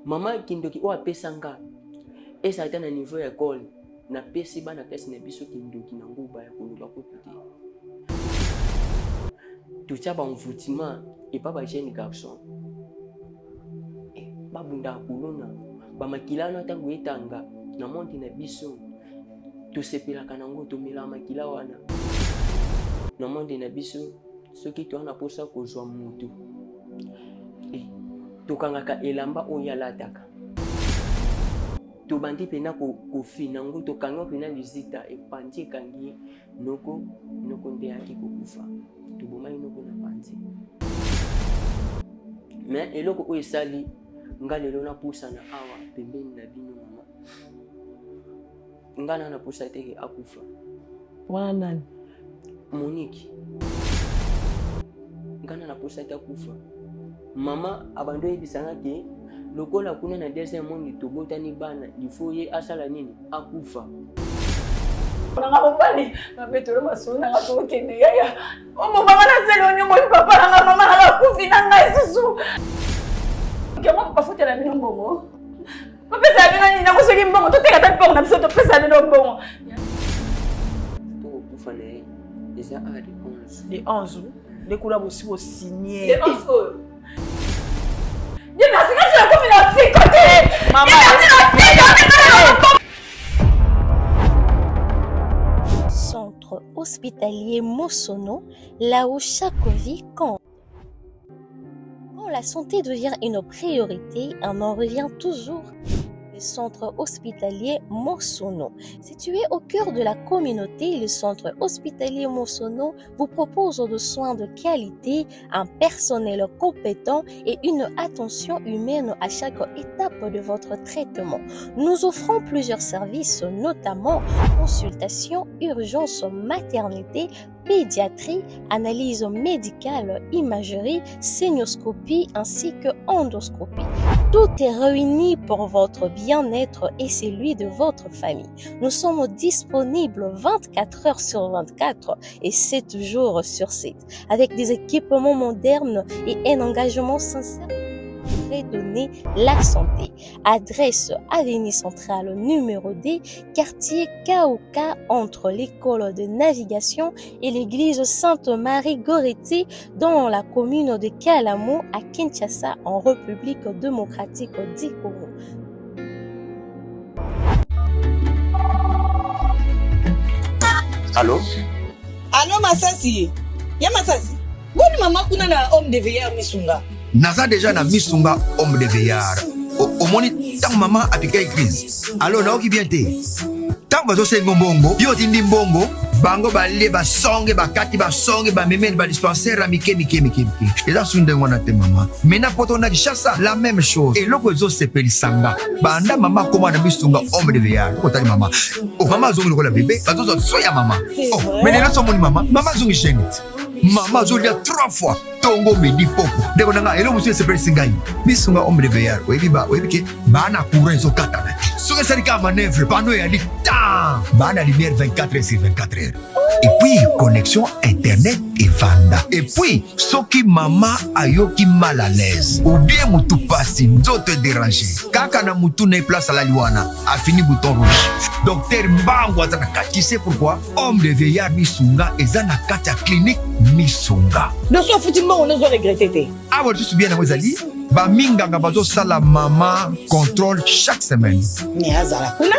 Maman kindoki o apesanga. Et ça a été un niveau école. Na pesi ba na classe na biso kindoki na nguba ya koloba ko pété. Tout ça ba envoûtement et pas ba jeune garçon. Ba bunda kulona ba makila na tango etanga na monti na biso. To sepela kanango to mila makila wana. Na monti na biso soki to na posa ko zwa mutu. To kangaka elamba oyalataka. To bandi pena ko fina ngo to kanga pena visita e pandi kangi noko nde yaki ko kufa. To boma inoko na pandi. Mais eloko o esali ngalelo na pusa na awa pembeni na bino mama. Ngana na pusa teke akufa. Wana Monique. Ngana na pusa teke akufa. Mama abando ebisanga ke lokola kuna na deuxième monde to botani bana il faut ye asala nini akufa. Nanga ubali mabetoro masuna ngato kende yaya. Omo mama na selo nyongo papa nanga mama nanga kufi nanga isusu. Kama pafuta na bino mbongo. Pesa bino ni na kusoki mbongo to teka tapo na biso to pesa bino mbongo. To kufa na eza a de 11. De 11 de kula bosi bo signer. De 11. Centre hospitalier Mosono, là où chaque vie compte. Quand la santé devient une priorité, on en revient toujours. Le centre hospitalier Mosono. Situé au cœur de la communauté, le centre hospitalier Mosono vous propose des soins de qualité, un personnel compétent et une attention humaine à chaque étape de votre traitement. Nous offrons plusieurs services, notamment consultation, urgence, maternité, pédiatrie, analyse médicale, imagerie, sénioscopie ainsi que endoscopie. Tout est réuni pour votre bien-être et celui de votre famille. Nous sommes disponibles 24 heures sur 24 et 7 jours sur 7 avec des équipements modernes et un engagement sincère. Redonner la santé. Adresse Avenue Centrale numéro D, quartier Kaouka entre l'école de navigation et l'église Sainte-Marie Goretti dans la commune de Kalamo à Kinshasa en République démocratique du Congo. Allô? Allô Masasi? Ya Masasi? Boni mama kuna na homme de veilleur misunga. Naza déjà na misunga homme de veillard. Au moni tant maman a piqué crise. Alors na oki bien te. Tant bazo se ngombongo, yo tindi mbongo, bango bale ba songe ba kati ba songe ba memene ba dispensaire a mike. Et là sunde ngona te maman. Mena poto na kishasa la même chose. Et loko zo se pelisanga. Banda maman comment na misunga homme de veillard. Ko tali maman. Oh maman zo ngolo la bébé, bazo zo soya maman. Oh, mais là so moni maman, maman zo ngichenit. Maman zo lia 3 fois. Tongo medi popo. Deko nanga elo musu se pelisingani. Misunga homme de veillard. Webi ke bana courant zo kata. Soke sarika manœuvre pano ya li ta. Bana lumière 24 heures sur 24 heures. Et puis connexion internet et vanda. Et puis soki mama ayoki mal à l'aise ou bien mutu pasi nzoto déranger. Kaka na mutu na place à la liwana a fini bouton rouge. Docteur Mbango azana kati, c'est pourquoi homme de veillard misunga ezana kati clinique misunga. Donc so futi mbongo no zo regretter te. Ah ouais, tu sais bien na wezali. Ba minganga bazo sala mama contrôle chaque semaine. Ni azala kuna?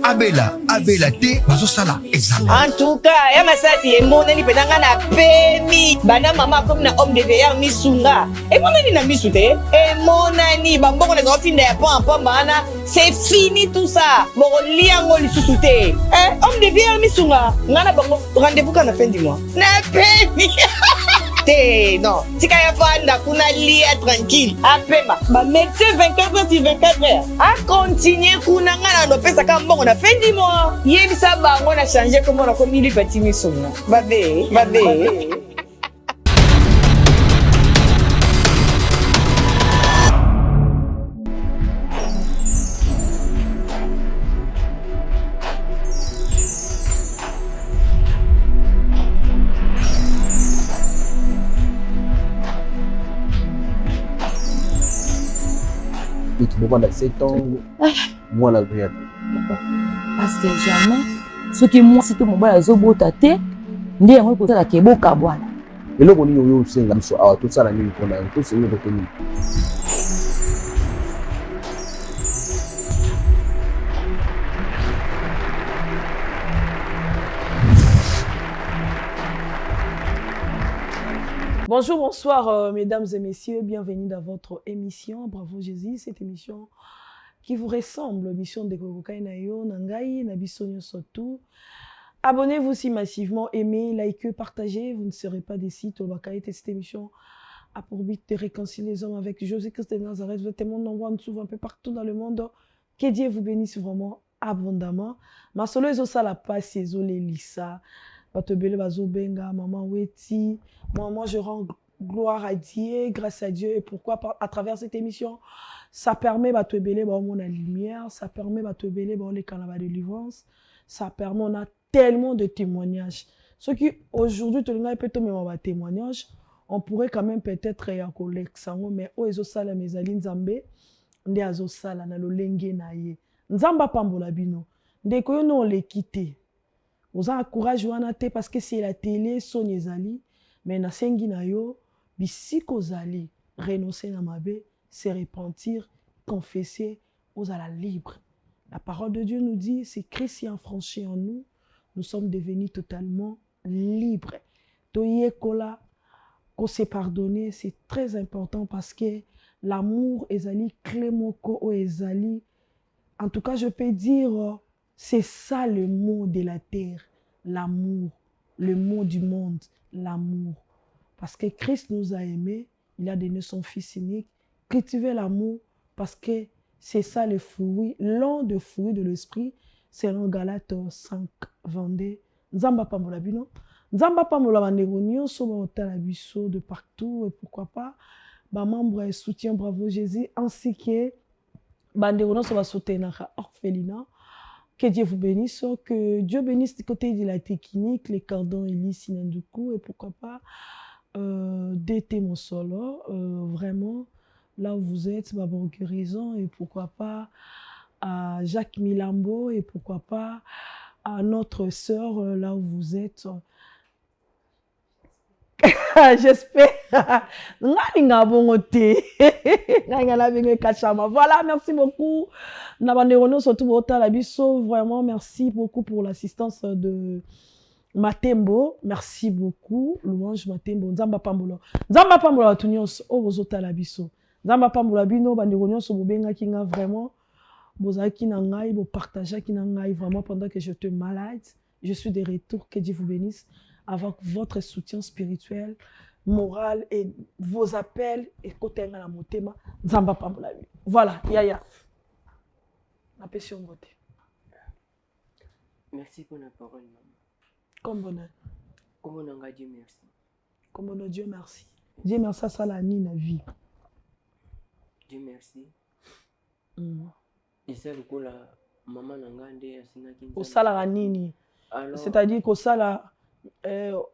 Abela te bazo sala examen. En tout cas, ya Masasi emoneli penanga na pemi. Bana mama comme na homme de veilleur misunga. Emoneli na misu te. Emonani bambongo na zo finda ya pon bana. C'est fini tout ça. Boko liango lisusu te. Homme de veilleur misunga. Ngana bango rendez-vous quand la fin du mois. Na pemi. Non, si kaya fanda kuna lia tranquille. Apema, ba médecin 24 heures sur 24 heures. A continuer kuna ngana no pesa ka mbongo na fin du mois. Yebisa bango na changer comme on a commis le petit misonga. Babe. Et tu vois, 7 ans, moi, la vie. Parce que jamais, ce qui moi, si tout le monde a zobo tate, ndi yango ko tala keboka bwana. Et là, on y a aussi un peu tout ça, la nuit, on a tout ce que nous. Bonjour, bonsoir mesdames et messieurs, bienvenue dans votre émission Bravo Jésus, cette émission qui vous ressemble, émission de Kokokai Nayo, Nangai, Nabisonyo Sotou. Abonnez-vous si massivement, aimez, likez, partagez, vous ne serez pas déçus. Tolbakaï, cette émission a pour but de réconcilier les hommes avec Jésus-Christ de Nazareth. Vous êtes tellement nombreux, on trouve un peu partout dans le monde. Que Dieu vous bénisse vraiment abondamment. Ma solo est ça la passe, les Lisa. Batobele Bazobenga, Maman Weti. Moi, je rends gloire à Dieu, grâce à Dieu. Et pourquoi à travers cette émission, ça permet Batobele la lumière, ça permet Batobele les canaux de délivrance, ça permet, on a tellement de témoignages. Ceux qui aujourd'hui, tout le monde peut tomber témoignage, on pourrait quand même peut-être y accoler sango, mais oh ezo sala mezali nzambe, nde azo sala na lolenge na ye. Nzamba pambola bino, nde koyo no le quitter. Vous avez courage wana te parce que c'est la télé son ezali, mais na sengi na yo bisiko zali renoncer na mabe, se repentir, confesser, aux ala libre. La parole de Dieu nous dit, c'est Christ qui a franchi en nous, nous sommes devenus totalement libres. Toye kola, ko se pardonner, c'est très important parce que l'amour ezali clémoko o ezali. En tout cas, je peux dire c'est ça le mot de la terre, l'amour, le mot du monde, l'amour. Parce que Christ nous a aimés, il a donné son Fils unique. Cultiver l'amour parce que c'est ça le fruit, l'un des fruits de l'esprit, selon Galates 5, 22. Nzamba pambola bino, nzamba pambola bandeko nyonso baotala biso de partout et pourquoi pas, ba membre et soutien Bravo Jésus ainsi que bandeko nyonso ba soutenir orphelinat. Que Dieu vous bénisse, que Dieu bénisse du côté de la technique, les cordons Elie Sinanduku et pourquoi pas DT Mosolo, vraiment là où vous êtes, Babon Guérison et pourquoi pas à Jacques Milambo et pourquoi pas à notre sœur là où vous êtes. J'espère. Voilà, merci beaucoup. Vraiment, merci beaucoup pour l'assistance de Matembo. Merci beaucoup. Louange Matembo. Nzamba Pambola. Nzamba Pambola, Tunios, Obozota Labiso. Nzamba Pambola Bino, Banderonio, Sobobenga Kinga, vraiment. Bozaki Nangai, Bo partagez Kinangai, vraiment, pendant que je te malade. Je suis de retour. Que Dieu vous bénisse. Avec votre soutien spirituel, moral et vos appels et côté la motema nzamba pambola. Voilà, yaya. La passion beauté. Merci pour la parole, maman. Comme bonheur. Comme on a Dieu merci. Comme on a Dieu merci. Dieu merci ça la ni na vie. Dieu merci. Et ça le coup la maman nangande asina kinza. Au sala nini. C'est-à-dire qu'au sala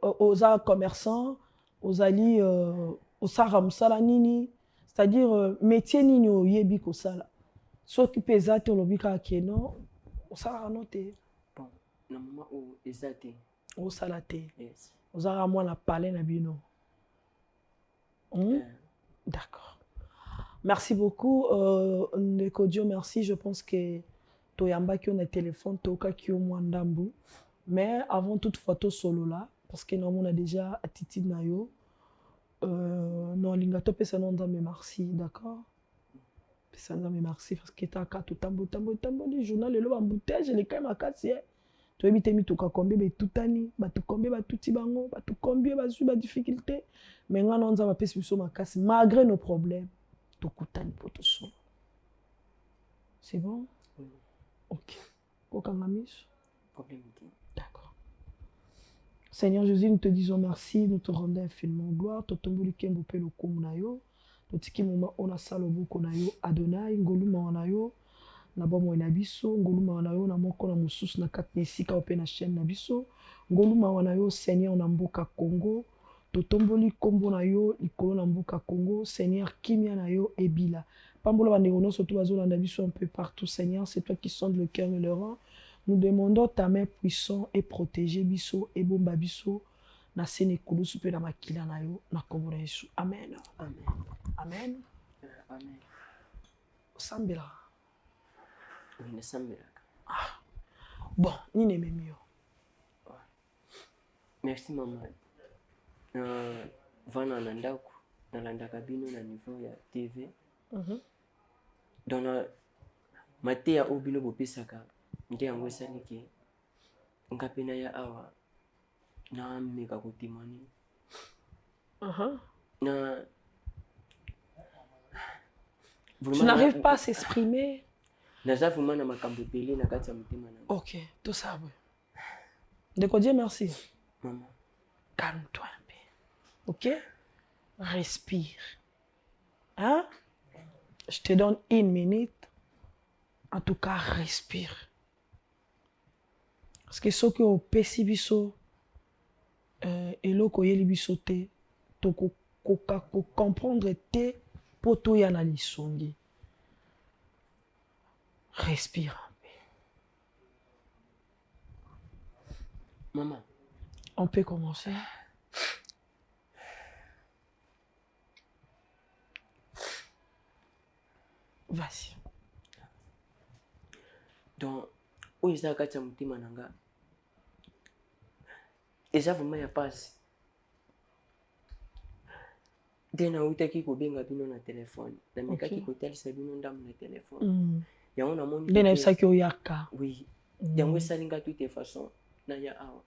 aux commerçants, aux alliés, aux saramsala nini, c'est-à-dire métier nini au yebi ko sala. Soit qui pesa te lobika keno, au sala noté. Bon, na maman au ezate. Au salate. Yes. Aux ara moi la palais na bino. D'accord. Merci beaucoup. Ndeko Dieu merci. Je pense que toyamba qui on a téléphone, toka qui au mwandambu. Mais avant toute photo solo là, parce que nous on a déjà attitude na yo, non lingato pesa non mais merci, d'accord? Pesa non mais merci parce que t'as qu'à tout tambo les journal le embouteillage les quand même à casser. Tu éviter mi toka combien be tutani, ba tu combien ba tuti bango, ba tu combien ba su ba difficulté. Mais nga non za ba pesa biso makasi malgré nos problèmes, to kutani poto so. C'est bon? Oui. OK. Kokangamish. Problème. D'accord. Seigneur Jésus, nous te disons merci, nous te rendons infiniment gloire. Totomboli kembo pe lo komunayo. Totiki moma ona salobo konayo Adonai ngoluma wanayo. Na bomo na biso ngoluma wanayo na moko na mususu na kati esika ope na chaîne na biso. Ngoluma wanayo Seigneur na mboka Congo. Totomboli kombo na yo likolo na mboka Congo. Seigneur kimia na yo ebila. Pambola Banderono, surtout Bazolanda Biso un peu partout, Seigneur, c'est toi qui sondes le cœur et le rang. Nous demandons ta main puissante et protégée Biso et Bomba Biso. Na sene kulu super na makila na yo na kombo na Yesu. Amen. Amen. Amen. Amen. Sambela. Oui, nasambela. Bon, ni ne memio. Merci maman. Vana na ndako nalandaka bino na niveau ya TV. Dans la matea o bino bopesaka nde yango esaliki ngapena ya awa na meka kotimani. Na Tu n'arrives pas à s'exprimer. Naza vraiment na makambo pele na kati ya motema na. Ok, tout ça. Déco Dieu merci. Maman. Calme-toi un peu. Ok? Respire. Hein? Je te donne 1 minute. En tout cas, respire. Parce que ce que au pesi biso et lo koyeli biso te to ko comprendre te poto ya na lisongi. Respire un peu. Maman. On peut commencer. Vas-y. Donc, où est-ce que tu as mutima nanga? Eza vraiment ya passe. Dena utaki kobenga bino na téléphone. Na mekaki kotalisa bino ndamu na téléphone. Yango na moni. Dena isaki oyaka. Oui. Yango esalinga toutes les façons na ya awa.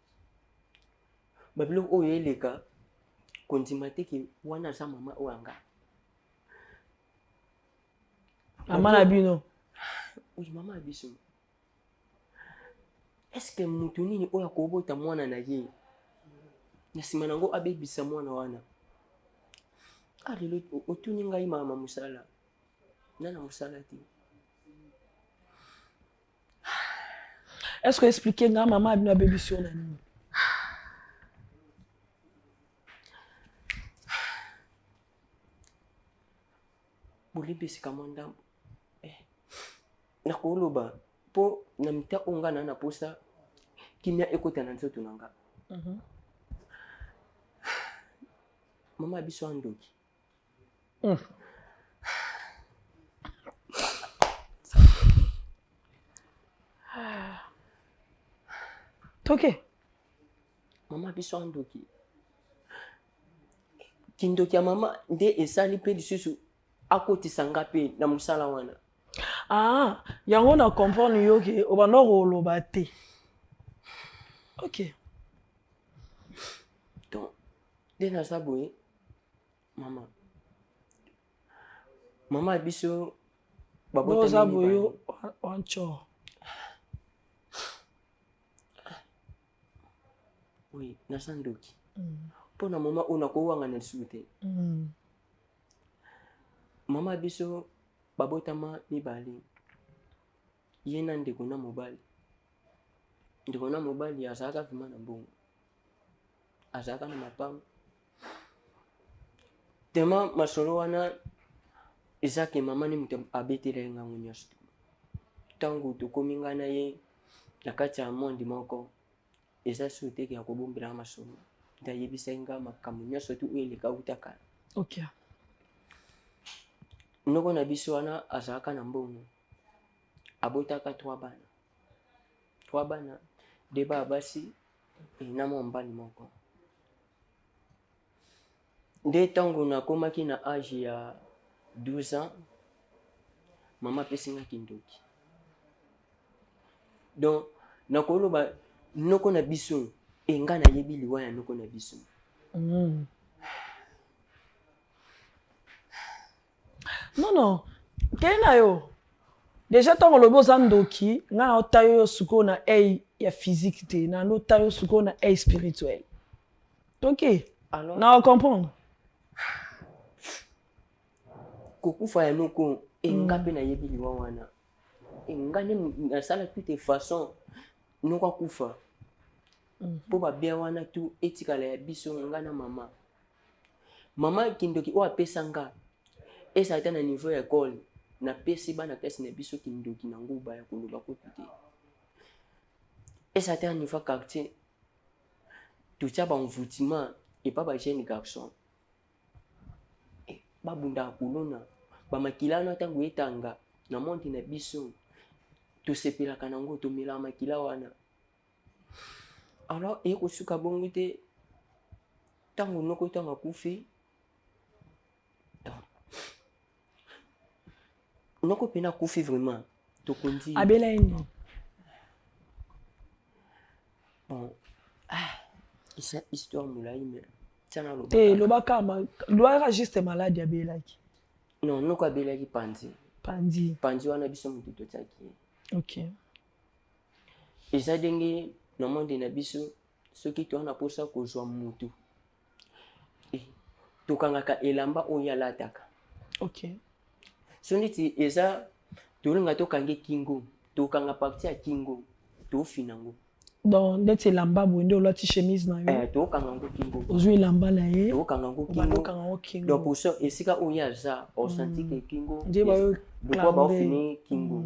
Babilo oyo eleka kondima te ki wana za mama oanga. Mama na bino. Oui, mama abiso. Est-ce que mutu nini oya kobota mwana na ye? Na sima nango abebisa mwana wana. Lelo otuni ngai mama musala. Nana musala ti. Est-ce que expliquer nga maman abino abebisi na nini? Bolimbe sikamanda. Na koloba po na mita onga na posa kimia ekota na nzoto nanga. Mama abiso andoki. Ok. Mama abiso andoki. Kindoki ya mama nde esali pe lisusu akotisa nga pe na musala wana. Yango na comprendre yo ke obanda koloba te. Ok. Donc, dès na saboye, Mama abiso babota nini saboyo wancho. Oui, na sandoki. Pona mama ona ko wanga na sute. Mama abiso babota ma mibali. Yena ndeko na mobali. Ndeko na mobali azaka vima na mbongo. Azaka na mapamu. Tema masolo wana izake mama ni mtu abetele nga munyosto. Tangu tukominga na ye nakati ya mondi moko. Eza sute ya kobombela masolo. Da yebisa nga makamu nyoso tu ele ka utaka. OK. Noko na biso wana azaka na mbongo. Abotaka 3 bana. 3 bana. Deba basi na mbali moko. Nde tangu na komaki na âge ya 12 ans, mama pesinga kindoki. Donc, nakoloba noko na biso enga na yebi liwa ya noko na biso. Non. Kena yo. Déjà tant le beau zandoki, nga otayo suko na ya physique te, na otayo suko na spirituel. OK. Alors, na comprendre. Kokufa ya noko enga pe na yebi liwa wana. Enga ne na sala toute façon noko kufa. Po ba bia wana tu etikala ya biso nga na mama. Mama kindoki o apesa nga. Esa ata na niveau ya école. na pesi bana classe na biso kindoki na nguba ya koloba ko puté et ça était un niveau quartier tout ça ba envoûtement et pas ba jeune garçon ba bunda kulona ba makila na tango etanga na monti na biso to sepela kanango to mila makila wana alors et ko suka bongo te tango noko tanga kufi noko pena kufi vraiment to kondi abela ini bon isa histoire mulai mais tiana lo te lobaka juste malade abelaki non noko abelaki pandi wana biso mutu to tsaki ok eza ndenge na monde na biso soki toana posa kozwa mutu tokangaka elamba oyo alataka ok so neti eza tolinga tokange kingo tokanga parti ya kingo tofina ngo donc ndeti elamba boye nde olati chemise na yo tokanga ngo kingo ozwi elamba na ye tokanga ngo obandokanga ngo kingo donc pour ça esika oyo aza osenti ke kingo nde bayo pourquoi baofini kingo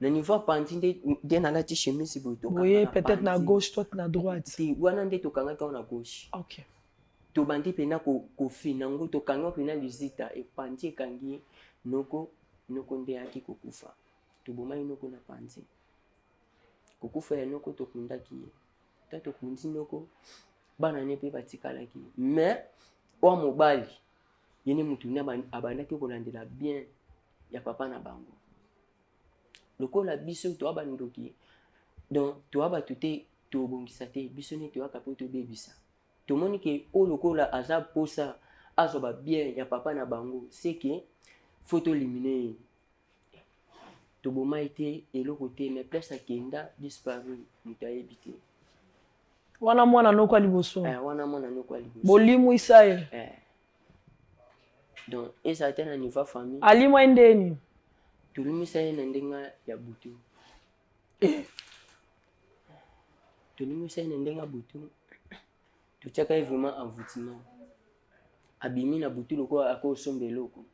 na niveau pandi nde nalati chemise boye tokanga boye peut-être na gauche toi na droite ti wana nde tokangaki awa na gauche ok tobandi mpena kofina ngo tokanga mpena lizita epandi ekangi noko nde yaki kokufa tobomai noko na pandi kokufa ya noko tokundaki ye ta tokundi noko bana ne mpe batikalaki mais oya mobali yene mutu ne abandaki kolandela bien ya papa na bango lokola biso toya bandoki donc toya bato te tobongisa te biso ne toyaka mpo tobebisa tomoni ke oyo lokola aza posa azwa babien ya papa na bango seke fo tolimine ye tobomai te eloko te mais place akenda disparu moto ayebi te wana mwana noko aliboso wana mwana noko aliboso bolimwisa ye donc eza te na niveau famille alimwa ndeni tolimwisa ye na ndenga ya butu tolimwisa ye na ndenga ya butu totiaka ye vraiment envoûtement abimi na butu lokola akosomba eloko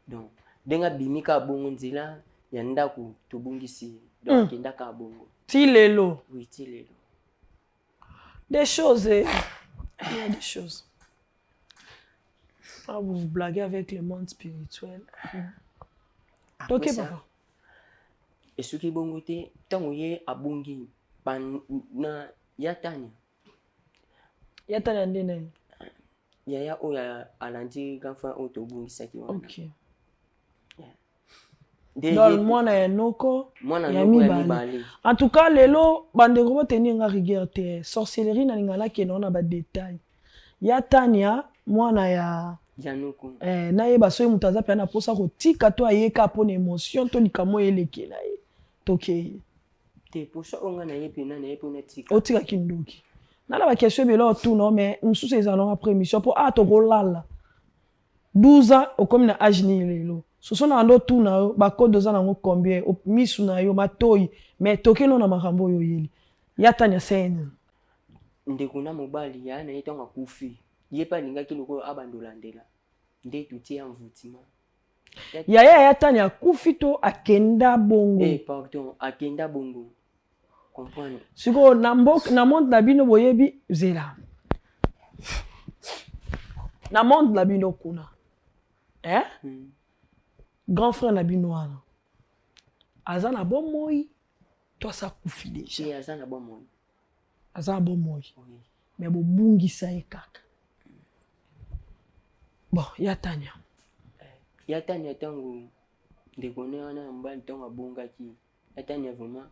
donc ndenge abimi ka bongo nzela ya ndako tobongisi donc akendaka bongo ti lelo oui ti lelo des choses il y a des choses vous vous blaguez avec le monde spirituel ok papa esoki bongo te ntango ye abongi na yatania nde naye yaya oyo alandi gafa oyo tobongisaki wana ok donc mwana ya noko ya mibale en tout cas lelo bandeko boteni nga rigueur te sorcellerie nalingana kende na badetail ya tania mwana ya noko nayeba soki moto aza mpe na mposa kotika to ayeka mpona émotion to likamo elekela ye tokeye te posa onga na ye pena na ye mpona tika otikaki ndoki nala bakestion ebele otuna mais mosusu ezalanga après émission mpo tokolala 12 ans okomi na age nini lelo soso na ndo otuna yo bakode oza nango combien misu na yo matoyi mais tokeno na makambo oyo oyeli ya tania sene ndeko na mobali ya na ye ntango akufi ye mpe alingaki lokola abandolandela nde totie envoûtement yaya ya tania akufi to akenda bongo pardon akenda bongo comprendre sikoyo na monde na bino boyebi zela na monde na bino kuna grand frère na bino wana aza na bomoi to asa kufi deja aza na bomoi mais bobungisa ye kaka bon ya tania ntango ndeko ne wana ya mobali ntango abongaki ya tania vraiment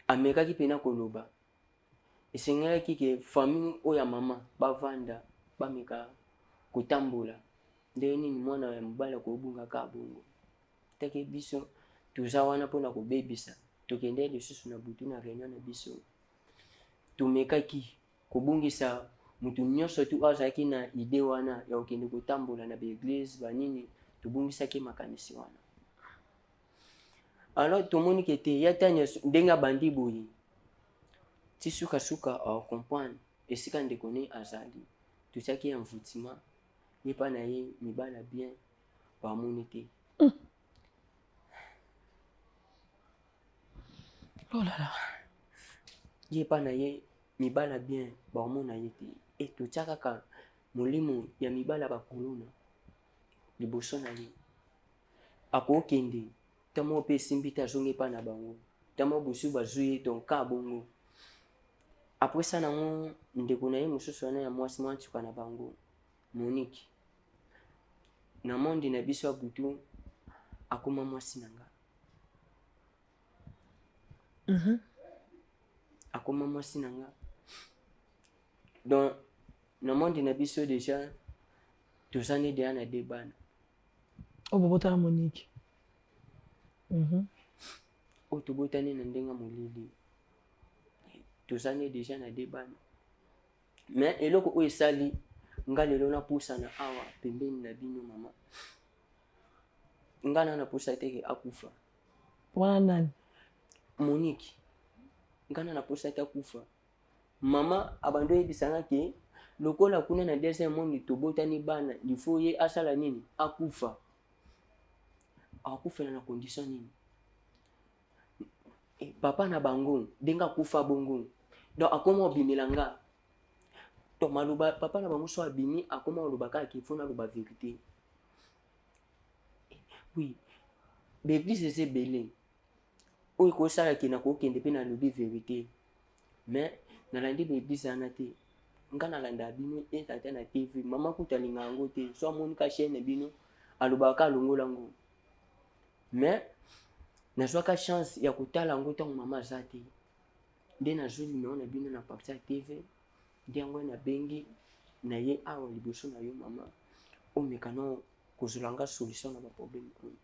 amekaki mpena koloba esengelaki ke famille oyo ya mama bavanda bameka kotambola nde nini mwana ya mobali akobungaka bongo take biso toza wana mpona kobebisa tokende lisusu na butu na réunion na biso tomekaki kobungisa mutu nyonso tu azalaki na ide wana ya kokende kotambola na baeglise banini tobungisaki makanisi wana alors tomoni ke te ya tania ndenge abandi boye ti sukasuka comprendre esika ndeko ne azali totiaki envoûtement ye mpa na ye mibala bien bamoni te Oh là là. Ye pa na ye mibala bien baomona ye te e totya kaka molimo ya mibala bakolona liboso na ye akokende ntango mpe esimbi te azongi epa na bango ntango bosu bazwi ye donc ka bongo apres ça nango ndeko na ye mosusu wana ya mwasi mwantuka na bango Monique na monde na biso ya butu akoma mwasi na nga akoma mwasi na nga donc na monde na biso déjà tozane deya na de bana obobotana Monique oyo tobotani na ndenga molili tozane déjà na de bana mais eloko oyo esali nga lelo napusana awa pembeni na bino mama nga na napusa teke akufa wana nani Monique nga na napusa te akufa mama abando yebisanga ke lokola kuna na deuxième monde tobotani bana il faut ye asala nini akufa akufela na condition nini papa na bango denga akufa bongo donc akoma obimela nga to maloba papa na bango so abimi akoma olobaka ke faut na loba vérité oui l'église eza ebele oyo kosala ke nakokende mpe nalobi vérité mais nalandi l'église wana te nga nalanda bino etata na tv mama kuta alinga yango te so amonika chaîne na bino alobaka alongola ngo mais nazwaka chance ya kotala yango ntango mama aza te nde nazwi numero na bino na parti ya tv nde yango nabengi na ye awa liboso na yo mama omeka no kozolanga solution na baproblème oyo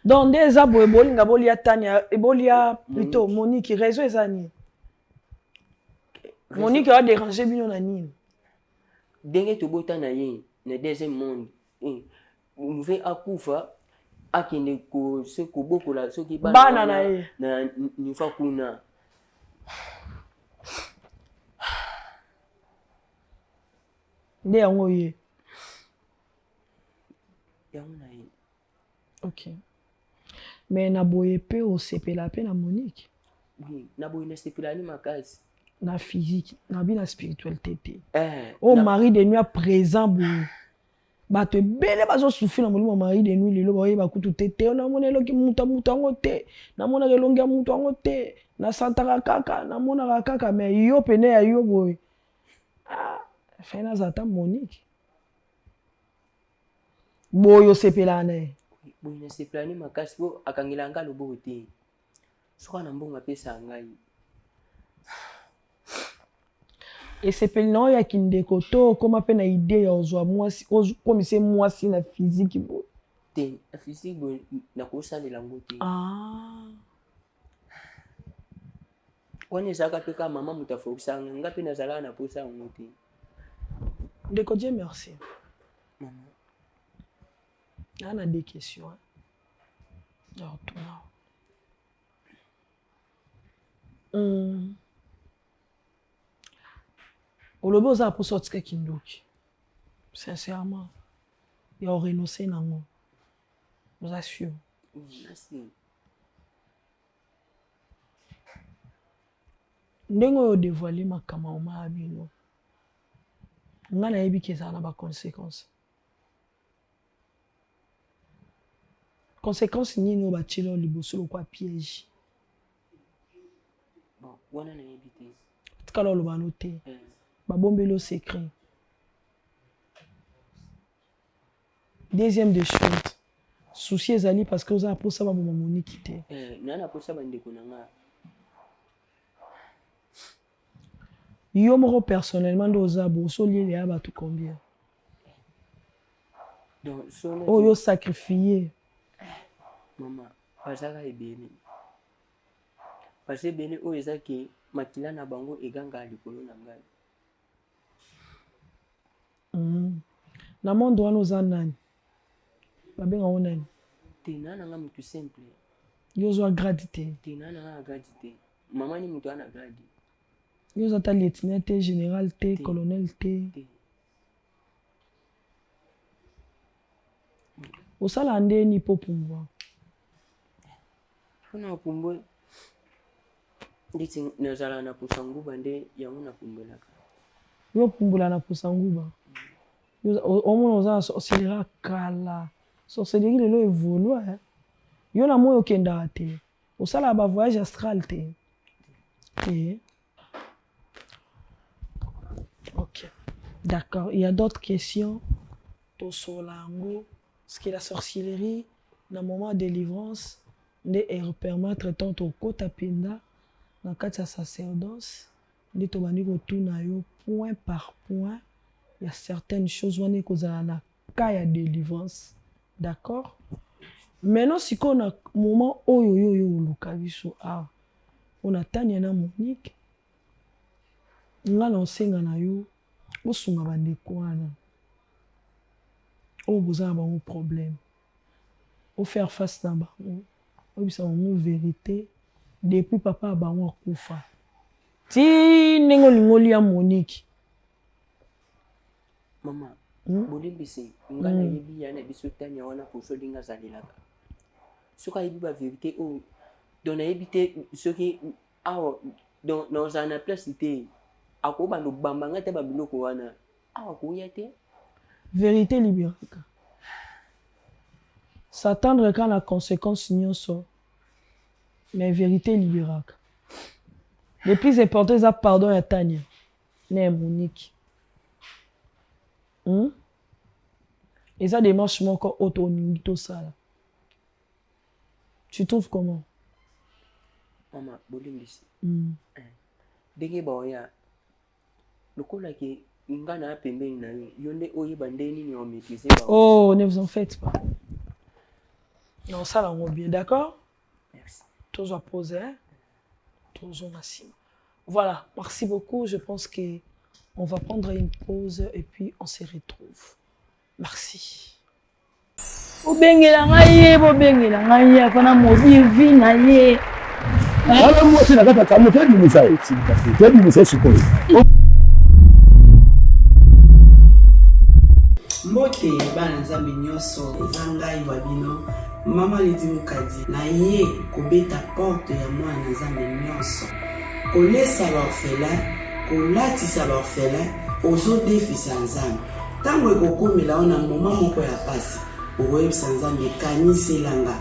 donc nde eza boye bolinga bolia tania ebolia plutôt Monique réseau eza nini Monique a dérangé bino na nini ndenge tobota na ye na deuxième monde mve akufa akende kobokola soki bana na ye na nifa kuna nde yango ye yango na ye ok mais na boye pe osepela pe na Monique oui na boye nasepelani makasi na physique na bi na spiritualité te oh mari de nuit à présent boye bato ebele bazosufrir na molimo mari de nuit lelo bayeba kutu te te namona elongi mutu yango te namonaka elongi ya mutu yango te nasantaka kaka namonaka kaka mais yo pene ya yo boye fai naza ata Monique boye osepelaka na ye boye nasepelani makasi po akangelanga loboko te soka na mbongo apesa ngai esepeli na oyo ya kindeko to okoma mpe na ide ya ozwa mwasi okomise mwasi na physique boye te na physique boye nakosalela yango te wana ezalaka mpe kaka mama moto afokisanga nga mpe nazalaka na posa yango te ndeko Dieu merci mama na des questions alors tuna olobi oza posa otika kindoki sincèrement ya orenonce nango oza sûr merci ndenge oyo odévoile makambo mama ya bino nga nayebi ke ezala na baconséquence conséquence nini oyo batieli oyo liboso lokwa piège bon wana nayebi te tikala oloba no te babombeli o secret deuxième des choses souci ezali parce que oza posa baboma Monique te na na posa bandeko na nga yo moko personnellement nde oza bo osoliele ya bato combien oyo osacrifie mama bazaka ebele parce ebele oyo eza ke makila na bango eganga likolo na ngai na monde wana oza nani babenga ngo nani te na nanga motu simple yo ozwa grade te na nanga grade te mama ni motu ana grade yo oza ta lieutenant te général te colonel te osala ndeni mpo pumbwa mpona pumbwa nditi nazala na pusanguba nde yango napumbelaka. Yo pumbula na pusanguba. Au moins oza sorcellerie kala. Sorcellerie lelo évolue hein. Yo na moyo kenda te. Osala ba voyage astral te. Ok. D'accord. Il y a d'autres questions. Tosolango. Ce qui est la sorcellerie, dans le moment de délivrance, ne permettre tant au kota pinda, dans le cadre de sacerdoce, de tobani retourna yo point par point. Il y a certaines choses où on est dans cas de délivrance. D'accord? Maintenant, si on a un moment où on a tania na Monique, on a lancé na yo, on a bande kwana. On a un problème. On faire face à ça. On a une vérité. Depuis papa a un koufa. Si n'engoli à Monique. Maman, bolimbisi, ngana yebi yana biso tanya wana poso linga zalelaka. Soka yebi ba vérité o dona yebite soki awo dans un placeité akoba no bambanga te ba biloko wana awa ko yate. Vérité libéraka. S'attendre quand la conséquence n'y sort. Mais vérité libéraka. Le plus important c'est pardon à Tania. Né Monique. Et ça démarche encore autonomie tout ça là. Tu trouves comment? Maman, bolimbisi. Denge baoya. Lokola ki ngana pembeni na yonde oyeba ndeni ni on maîtriser. Oh, ne vous en faites pas. Non, ça là on va bien, d'accord? Merci. Tous à poser. Tous au maximum. Voilà, merci beaucoup. Je pense que on va prendre une pause et puis on se retrouve. Merci. Obengela ngaye, bobengela ngaye, afana mobile vie na ye. Ala mo sina kata kamo tedi musai. Tedi musai sukoi. Mbote bana nzambe nyonso eza ngai wa bino mama Lidi Mukadi na ye kobeta porte ya mwana nzambe nyonso kolesa baorphelin kolatisa baorphelin ozodefisa nzambe ntango ekokomela ona moma moko ya pasi okoyebisa nzambe kaniselanga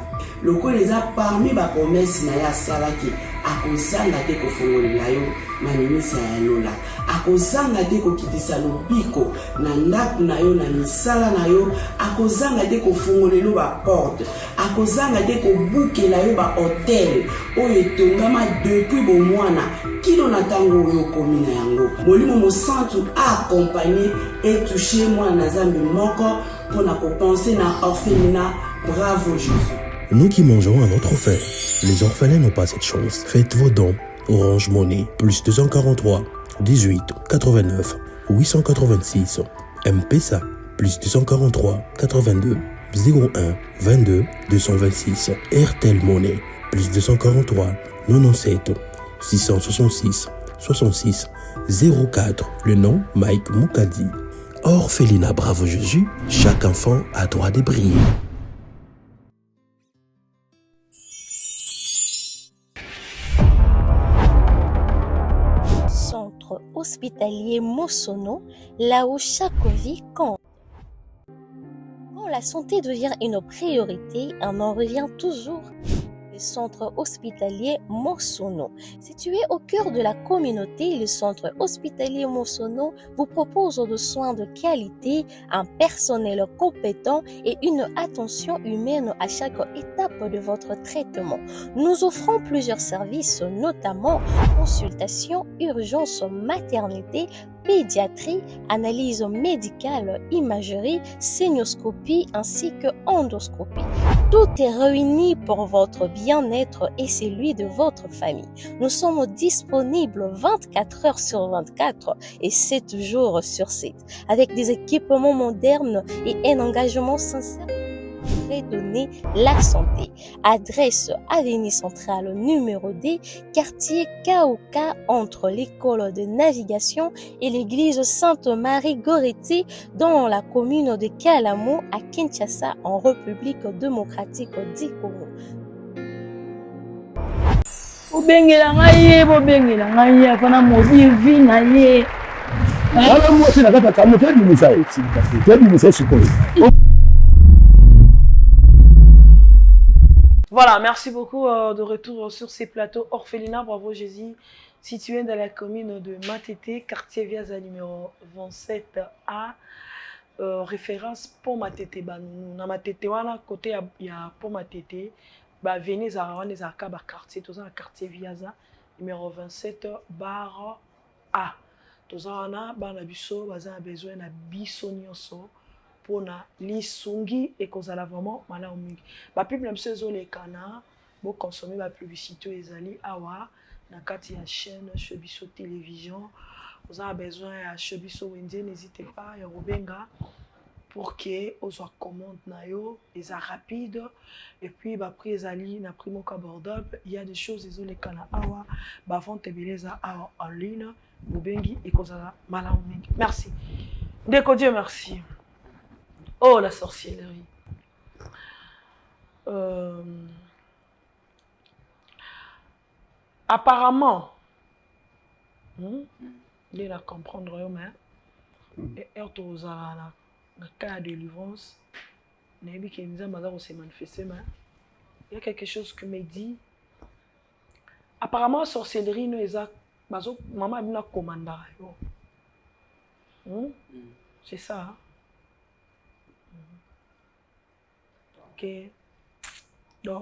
lokola eza parmi bapromese na ye asalaki akozanga te kofongolela yo manimisa ya lola akozanga te kokitisa lobiko na ndako na yo na misala na yo akozanga te kofongolela baporte akozanga te kobukela yo bahotel oyo etongama depuis bomwana kino na ntango oyo okomi na yango molimo mosantu aakompagne etouche mwana na nzambe moko mpona kopense na orphelinat. Bravo Jésus. Nous qui mangeons à notre faim, les orphelins n'ont pas cette chance. Faites vos dons. Orange Money, plus 243 18 89 886. M-Pesa, plus 243 82 01 22 226. RTL Money, plus 243 97 666 66 04. Le nom Mike Mukadi. Orphelinat Bravo Jésus, chaque enfant a droit de briller. Centre hospitalier Mosono, là où chaque vie compte. Quand la santé devient une priorité, on en revient toujours. Le centre hospitalier Mosono. Situé au cœur de la communauté, le centre hospitalier Mosono vous propose de soins de qualité, un personnel compétent et une attention humaine à chaque étape de votre traitement. Nous offrons plusieurs services, notamment consultation, urgence, maternité, pédiatrie, analyse médicale, imagerie, sénioscopie ainsi que endoscopie. Tout est réuni pour votre bien-être et celui de votre famille. Nous sommes disponibles 24 heures sur 24 et 7 jours sur 7 avec des équipements modernes et un engagement sincère. Redonner la santé. Adresse Avenue Centrale numéro D, quartier Kaouka entre l'école de navigation et l'église Sainte-Marie Goretti dans la commune de Kalamo à Kinshasa en République démocratique du Congo. Bobengela ngai, bobengela ngai, afana mobile vie na ye. Voilà, moi, c'est la carte à Camus, tu as dit ça, tu as dit ça, c'est quoi? Voilà, merci beaucoup de retour sur ces plateaux. Orphelinat, bravo Jésus, situé dans la commune de Matete, quartier Viaza numéro 27A. Référence pour Matete Banou. Na Matete, wana côté il y a pour Matete. Bah venez à les arcades quartier, tout ça quartier Viaza numéro 27 bar A. Tout ça wana ba na biso baza besoin na biso nyonso. Pour na lisungi et qu'on a vraiment malin au mingi. Ba pub na biso zo le kana, bo consommer ba publicité ezali awa na kati ya chaîne Shobiso télévision. Vous avez besoin à Shobiso Wendy, n'hésitez pas ya Robenga pour que on soit commande na yo, les rapide et puis ba prix ezali na prix moko abordable. Il y a des choses zo le kana awa, ba vente beleza awa en ligne, Bobengi et qu'on a malin au mingi. Merci. Ndeko Dieu merci. Oh, la sorcellerie. Apparemment, il a comprendre, mais il cas de délivrance, il y a quelque chose qui me dit. Apparemment, sorcellerie, maman a bien commandé. C'est ça. Hein? Ok. Donc,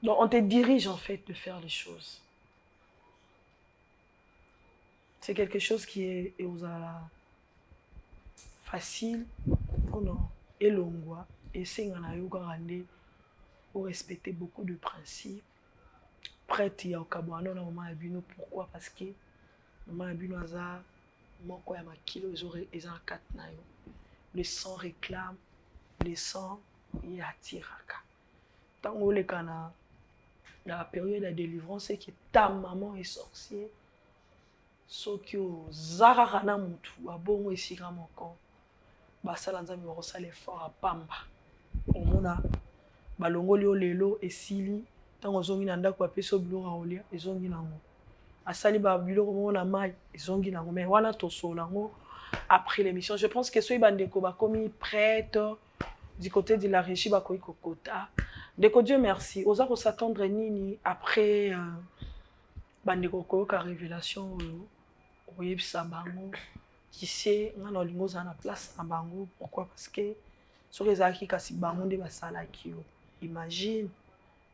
on te dirige en fait de faire les choses. C'est quelque chose qui est facile. Oh non. Et l'ongwa. Et c'est pour respecter beaucoup de principes. Prête, il y a au Kabouano, maman Abino. Pourquoi? Parce que maman Abino a mon quoi ya makilo ils ont 4 nayo. Le sang réclame, le sang y attire. Tant que le kana la période de délivrance c'est que ta maman est sorcière. Soki o zara na mutu abongo esika moko. Ba sala nzambe ko sala effort a pamba. Omona balongoli o lelo esili tant ozongi na ndako apeso biloko aolia ezongi nango. Asali ba biloko mo na mai ezongi nango mais wana to solango après l'émission je pense que soy bandeko ba komi prête du côté de la régie ba koyi kokota ndeko Dieu merci oza ko s'attendre nini après bandeko koyoka révélation oyebisa bango qui sait ngana olingo za na place na bango pourquoi parce que soki ezalaki kasi bango nde basalaki yo imagine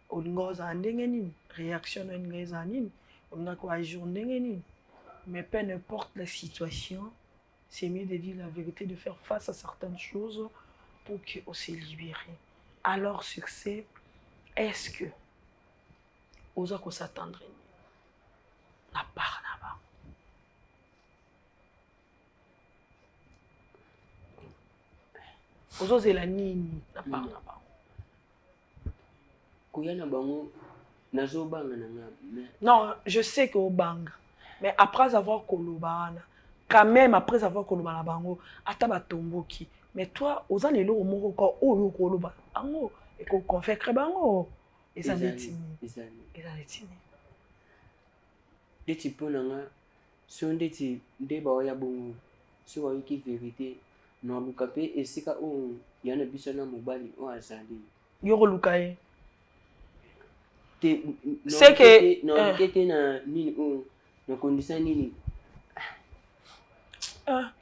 olingo za ndenge nini réaction na ndenge za nini on a quoi journée mais peu importe la situation c'est mieux de dire la vérité de faire face à certaines choses pour qu'on se libère alors succès est-ce que osa ko s'attendre na part là-bas osa zela nini na part là-bas kuyana bango. Non, je sais que au bang, mais après avoir kolobana, quand même après avoir kolobana bango, ataba tomboki. Mais toi, aux années là, au moro ko o koloba, ango et qu'on confère bango, et ça détini. Des types nanga, sont des types des baoya bongo, sur qui vérité, non bukapé et c'est ka o yana bisona mobali o azali. Yoro lukaye. C'est que non na nini na condition nini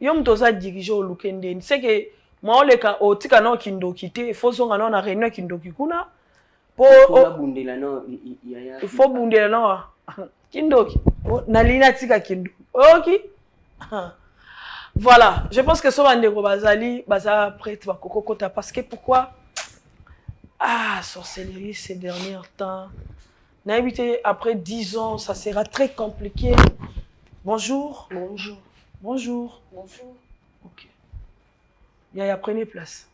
yo mtoza dirige o lukendeni c'est que moi le ka otika no kindoki te faut zonga no na réunion kindoki kuna po bundela no il faut bundela no kindoki na lina tika kindoki OK voilà je pense que so bandeko bazali baza prête ba kokokota parce que pourquoi sorcellerie ces derniers temps. Après 10 ans, ça sera très compliqué. Bonjour. Bonjour. Bonjour. Bonjour. Ok. Yaya, prenez place.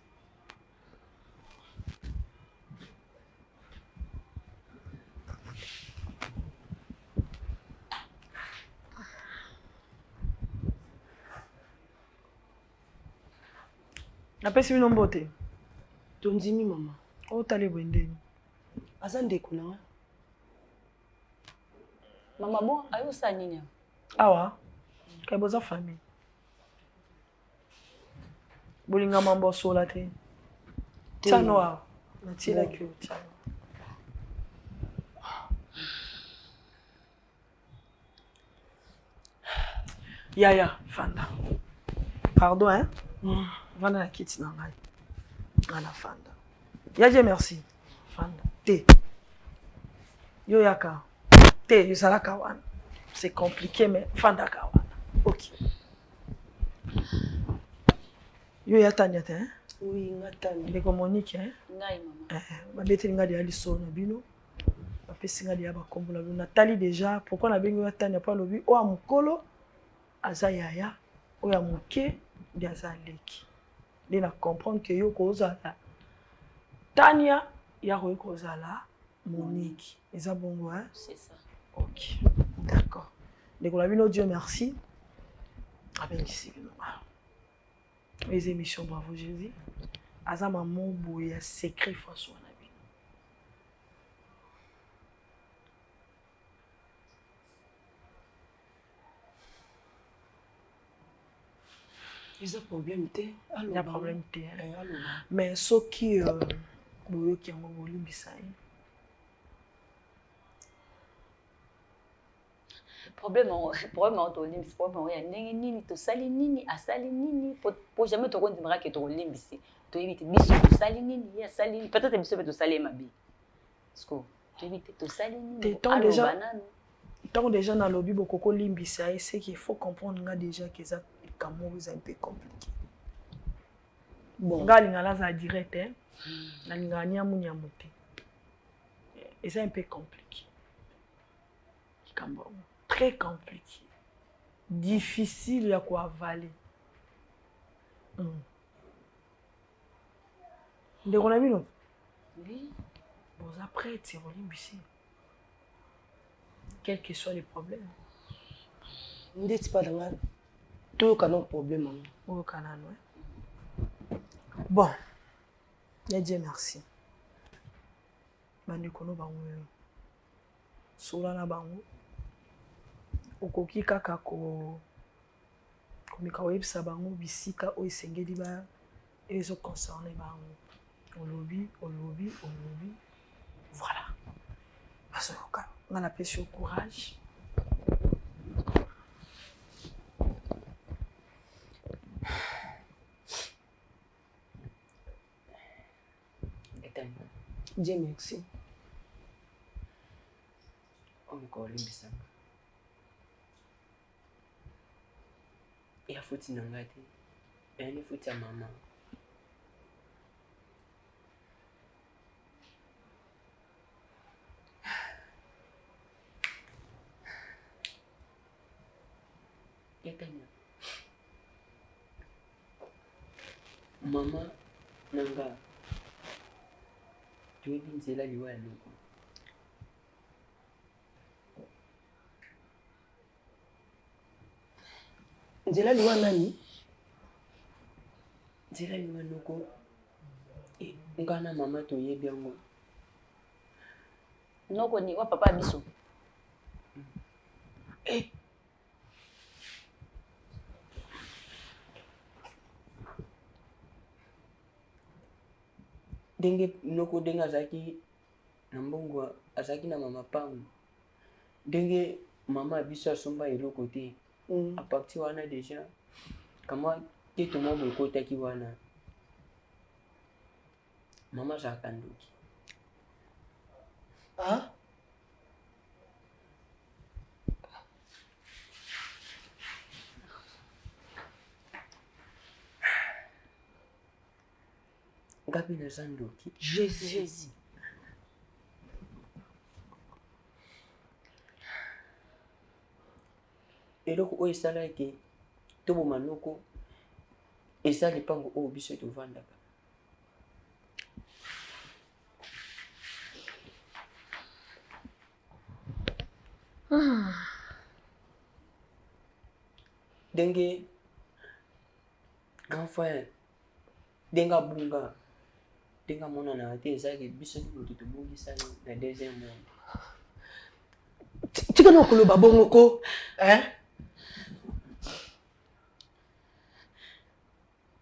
Napesi bino mbote. Tondimi maman. Oh, t'allez wendeni. Azande kuna. Maman, bon, ayo sa nini? Awa, kay boza famille. Bolinga mambo sola te. Tiano awa, natila kyo tiano. Yaya, fanda. Pardon, hein? Vanda na kiti na ngai. Ana fanda. Yaje merci. Fanda. Te. Yo yaka. Te, yo salaka wana. C'est compliqué, mais fanda ka wana. Ok. Yo yatanya te, hein? Oui, ngatani. Ndeko Monique, hein? Ngai maman. Babeteli nga de ya liso na bino. Bapesi nga de ya bakombo na bino. Natali déjà, pourquoi na bengi yatanya pa lobi o amukolo aza yaya, o ya muke de aza leki. De na comprendre que yo kozala Tania ya ko kozala Monique. Eza bongo, hein? C'est ça. Ok. D'accord. Ndeko na bino, Dieu merci. Abengisi bino. Les émissions Bravo Jésus. Aza maman boya secret François Nabi. Ils ont problème te. Il y a problème te. Mais ce qui boyo qui ont voulu bisaï. Problème autolimbisi problème ya ndenge nini tosali nini asali nini pour jamais tokondimaka ke tokolimbisi toyebi biso tosali nini ye asali nini peut-être biso mpe tosali ye mabe parceque toyebi te tosali nini aloba nanu Tant déjà dans le Bible beaucoup limbisa c'est qu'il faut comprendre nga déjà que ça Cameroun est un peu compliqué. Bon, nga lingala za direct hein. Na linganya munyamuté. Et c'est un peu compliqué. Cameroun très compliqué. Difficile à quoi avaler. De qu'on a vu non? Oui. Bon après c'est limbisi. Quels que soient les problèmes. Ndeti pas dans la tout canon problème. Au Canada, ouais. Bon, Dieu merci. Bandi kono bango sola na bango. Okoki kaka ko komika websa bango bisika o esengeli ba ezo concerner bango. Olobi. Voilà. Parce que on a pêché au courage. Dieu merci. On me colle limbisa. Et a fouti nangati. Et a fouti à maman. Yatanya. Mama nanga. Tu es nzela liwa loko. Nzela liwa nani? Nzela liwa loko. E ngana mama to yebi yango. Noko ni wa papa biso. Denge noko denga azaki na mbongo azaki na mama pangu. Denge mama biso asomba eloko te. A partir wana déjà kama ke to mo bokota ki wana. Mama zakanduki. Ah? Ngapi na zandoki? Jésus. Eloko oyo esalaki toboma noko eza lipango oyo biso tovandaka. Denge grand frère denga bunga denga mona na te ezaki biso moto tobongisa na deuxième monde. tika no koloba bongo ko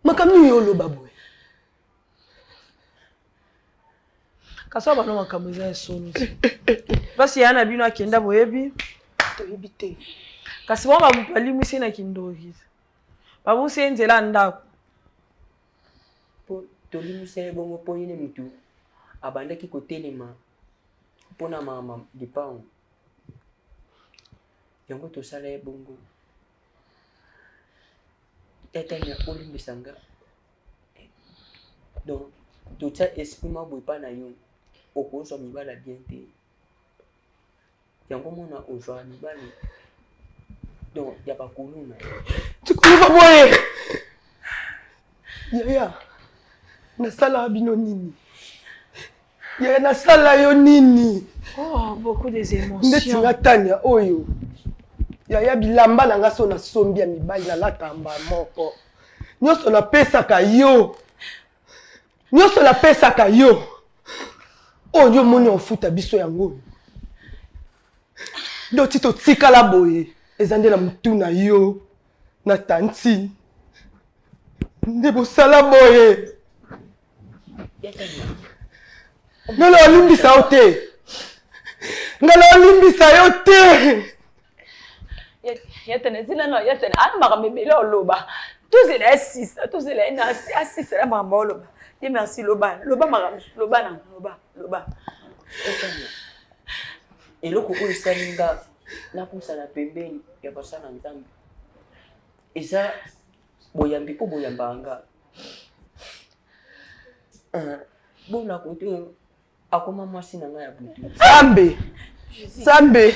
makamni yo lo babwe kaso bano makambo za solo basi yana bino akenda boyebi to yebite kasi mo babupali mwisi na kindoki babusi enzela ndako po tolimisa bongo po yene mitu abandaki kotelema pona mama dipango yango tosala bongo etanya olimbisanga donc tout ça esprit ma boy pa na yo okozo mibala bien te yango mona ozwa mibala donc ya bakuluna tikuluba boye yaya nasala bino nini yaya nasala yo nini beaucoup des émotions ndeti ngatanya oyo yaya bilamba na ngaso na sombi ya mibali na latamba moko nyonso na pesaka yo oyo moni ofuta biso yango ndo tito tikala boye ezande na mutu na yo na tanti nde bosala boye ngala olimbisa yo te yatene zila no yatene ana makamebele oloba tozela assisa tozela ina assisa la mama oloba Dieu merci loba makambo loba eloko oyo esalinga nakosala pembeni ya basala nzambe eza boyambi po boyambanga bona kote akoma mwasi na ngai ya butu Zambe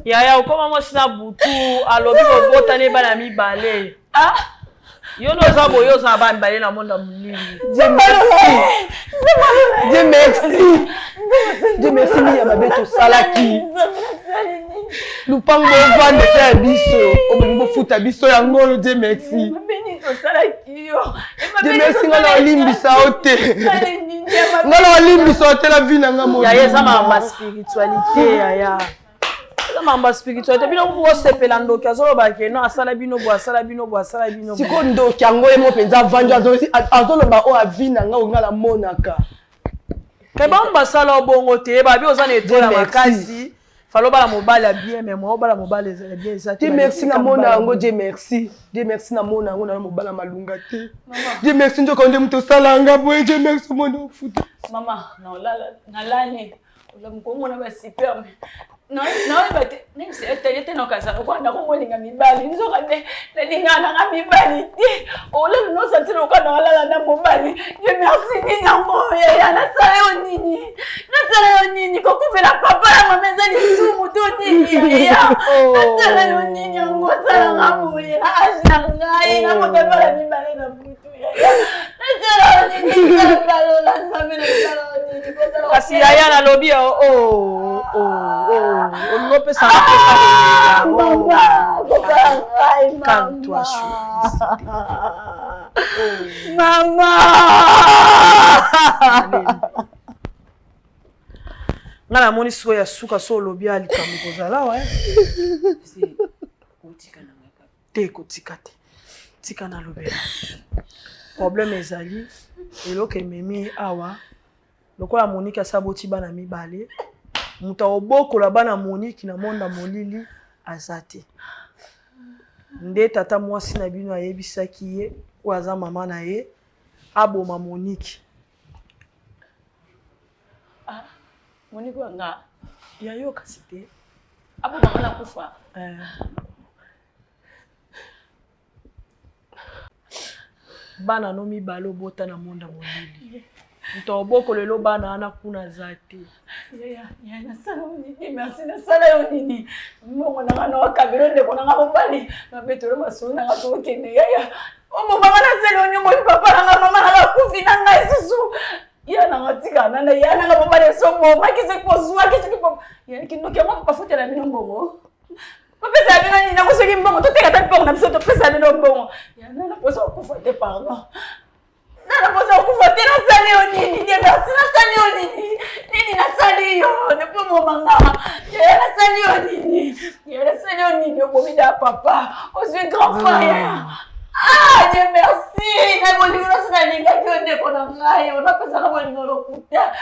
yaya ukoma mwasi na butu alobi kobota ne bana mibale yo no za boyo za bana mibale na monda mulili Dieu merci mi ya mabeto salaki lupango vande ta biso obengo futa biso ya ngolo Dieu merci ngala olimbisa ote la vie na ngamo yaya za mamba spiritualité yaya mamba spiritualité bino bo sepela ndoki azoloba ke no asala bino bo siko ndoki yango emo penza vanjo azoloba o avina nga ngala monaka ke bamba sala bongo te ba bi ozana etola makasi falo bala mobile bien mais moi bala mobile ezala bien ezati Dieu merci na mona yango Dieu merci na mona yango na mobala malunga te Dieu merci njoko nde muto salanga boye Dieu merci mona ofuta mama na lane ola mkongo na ba super non bate nem se etete no kasana kwa na komolinga mibali nizoka ne lingana nga mibali ti ola no santino kwa na wala na mobali Dieu merci ni nyango ya na sala yo nini kokuvela papa ya mameza ni sumu to nini ya na sala yo nini nyango sala nga moye ajanga ina motebala mibali na butu ya na sala yo nini sala la samena sala yo nini kasi yaya na lobby Lope ça calme-toi, maman. Ngala moni so ya suka so lobi ali kamukozala wa. Te kotikate. Tika na lobela. Problème ezali eloko ememi awa. Lokola Monique asaboti bana mibale. Muta obokola bana Monique na monda molili azate. Nde tata mwasi na bino ayebisaki ye o aza mama na ye aboma Monique. Monique wanga ya yo kasite abo mama na kufa. Bana no mibale bota na monda molili. Ntoboko lelo bana ana kuna zate. Ya na sala nini merci na sala yo nini. Mongo na ngana wa kabiro nde kona ngabali. Na betoro masuna ngato kende ya. Omo mama na selo nyongo papa na mama na kufi na ngai susu. Ya na ngatika na ya na ngabali somo makise ko zuwa kise ko. Ya kino ke mwa pafuta na bino mbongo. Pesa bino nini nakosoki mbongo toteka ta mbongo na biso topesa bino mbongo. Ya nana posa okuvote pardon. Nana posa okuvote nasali yo nini? Dieu merci nasali yo nini? Nini nasali yo? Ne peut momanga. Ya nasali yo nini? Ya nasali yo nini obomida papa? On suis grand frère. Ah Dieu merci. Na bolingo nasala ninga kyo ndeko na ngai. On apesa ka bolingo lokuta.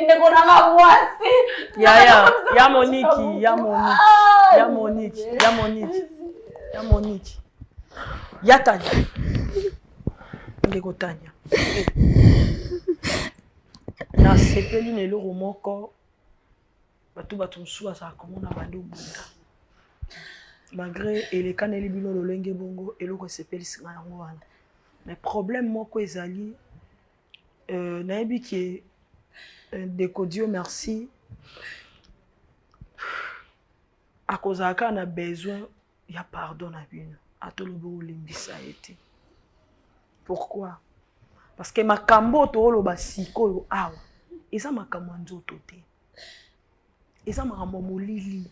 Ndeko na nga mwasi. Ya Monique, ya Monique. Ya Tanya. Ndeko Tanya. Na sepeli neloko moko bato mosusu azala komona bande obunda. Malgré elekaneli bino lolenge bongo eloko esepelisaka yango wana. Mais problème moko ezali nayebi ke ndeko Dieu merci akozalaka na besoin ya pardon na bino atoloba olimbisa ete. Pourquoi? Parce que makambo toloba sikoyo awa eza makambo nzoto te. Eza makambo molili.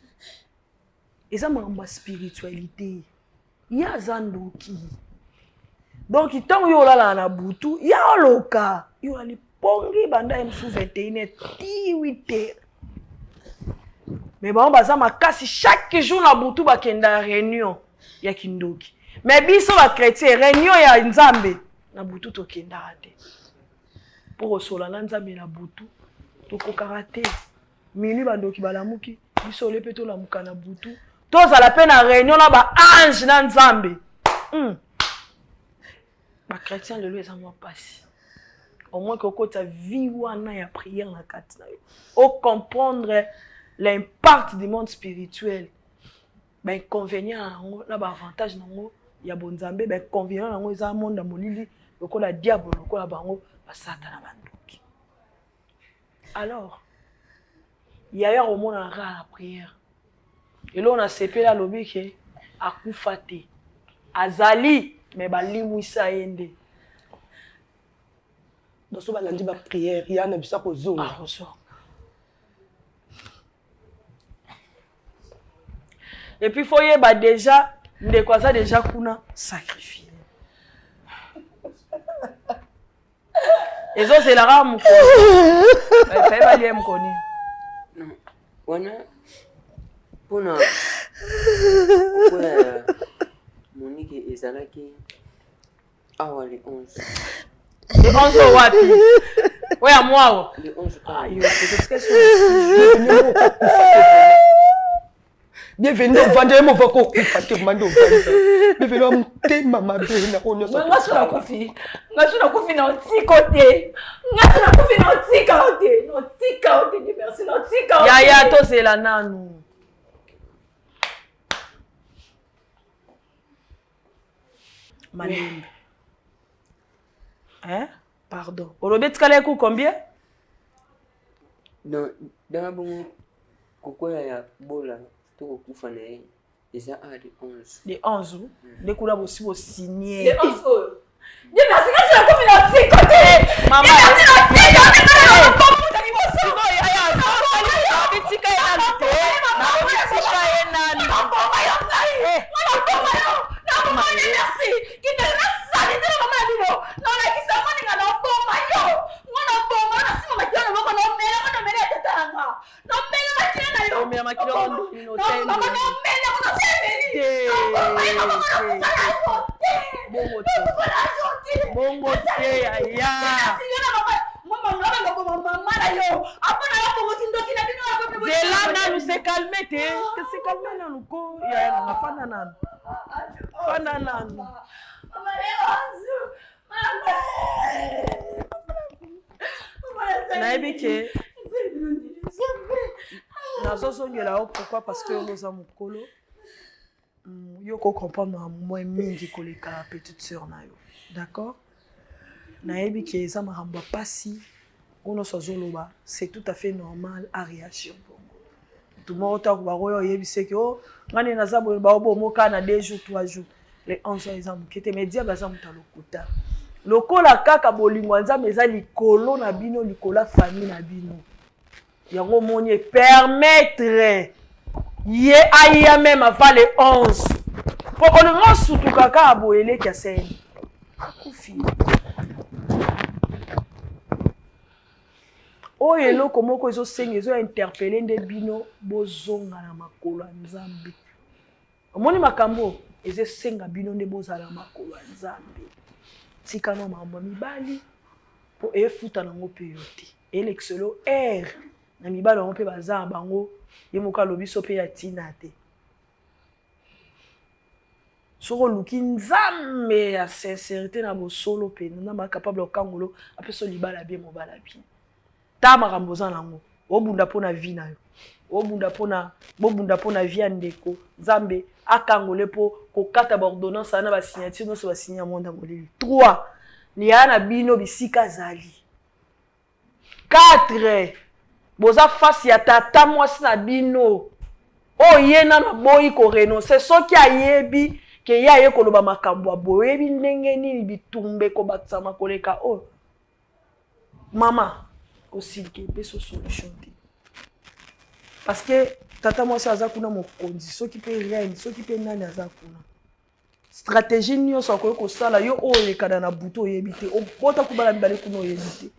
Eza makambo spiritualité. Ya zandoki. Donc tant yo lala na butu ya loka yo ali pongi banda msu 21 ti 8h. Mais bon baza makasi chaque jour na butu bakenda réunion ya kindoki. Mais biso ba chrétien réunion ya nzambe na butu tokenda ate. Pour osola na nzambe na butu tokokaka te. Minu bandoki balamuki biso lepe to lamuka na butu. Tozala pe na réunion na ba ange na nzambe. Ba chrétien lelo eza mwa pasi. Au moins que ta vie wana ya prière na kati na yo. Au comprendre l'impact du monde spirituel. Ben inconvénient na ba avantage nango ya bonzambe ben inconvénient nango eza monde na molili lokola diable lokola bango ba satana bandoki. Alors il y a au monde en la prière. Et là on a sepela lobike akufa te. Azali mais balimwisa yende. Dans ce balandi ba prière, il y a na bisa ko zonga. Ah, ressort. Et puis faut y ba déjà ndeko ça déjà kuna sacrifier. Et ça c'est la rame ko. Fait ba lié mkoni. Non. Wana pona Monique ezalaki awa le 11. Le 11 wapi? Ouais à moi. Le 11 ah yo c'est que c'est bienvenue au vendredi mon vako kufa mando vanda. Bienvenue au tema mabe na onyo so. Ngasuna kufi. Ngasuna kufi na otikote. Ngasuna kufi na otikote. No tikote ni merci no tikote. Ya to c'est la nanu. Malembe. Hein? Pardon. Olobet kaleku combien? Dans bon kokoya ya bola to kokufa na ye. Eza a de 11. De 11 ou? De kula bosi bo signer. De 11 ou? Dieu merci que tu as confié dans tes côtés. Maman. Dieu merci dans tes côtés. Pourquoi? Parce que nous sommes mukolo. Yo ko comprendre moi mingi koleka petite sœur na yo. D'accord? Naebi ke za maramba pasi ono sozoloba, c'est tout à fait normal à réaction bongo. Tout monde ta ko baroyo yebise ke oh ngani na zabo ba obo moka na 2 jours 3 jours. Les 11 ans ils mukete mais dia baza mutalokuta. Lokola kaka bolingo nzambe eza likolo na bino likola famille na bino. Yango moni permettre Ye aya même avant les 11. Pour on ne surtout kaka aboyele qui a scène. Akufi. Oh yelo komo ko zo senga zo interpeller nde bino bozonga na makolo nzambe. Omoni makambo eze senga bino nde bozala makolo nzambe. Tika no mambo mibali po efuta nango peyote. Elexelo na mibali ngo pe bazamba bango yemoka lobiso pe ya tina te. Soko luki nzambe ya sincérité na bo solo pe na ma capable okangolo apeso libala bien mobala bien. Ta makambo za nango obunda pona vie na yo. Obunda pona vie ndeko nzambe akangole po kokata ba ordonnance na ba signature no so ba signer monda molili. 3 ni yana bino bisika zali. 4 boza face ya tata mwasi na bino oye na boyi ko renoncer soki ayebi ke ya ye koloba makambo aboyebi ndenge nini bitumbe ko batsama koleka o mama osilike peso solution te parce que tata mwasi aza kuna mokonzi soki pe rien soki pe nani aza kuna stratégie nyonso akoki kosala yo oyo lekana na buto oyebi te obota kubala mibale kuna oyebi te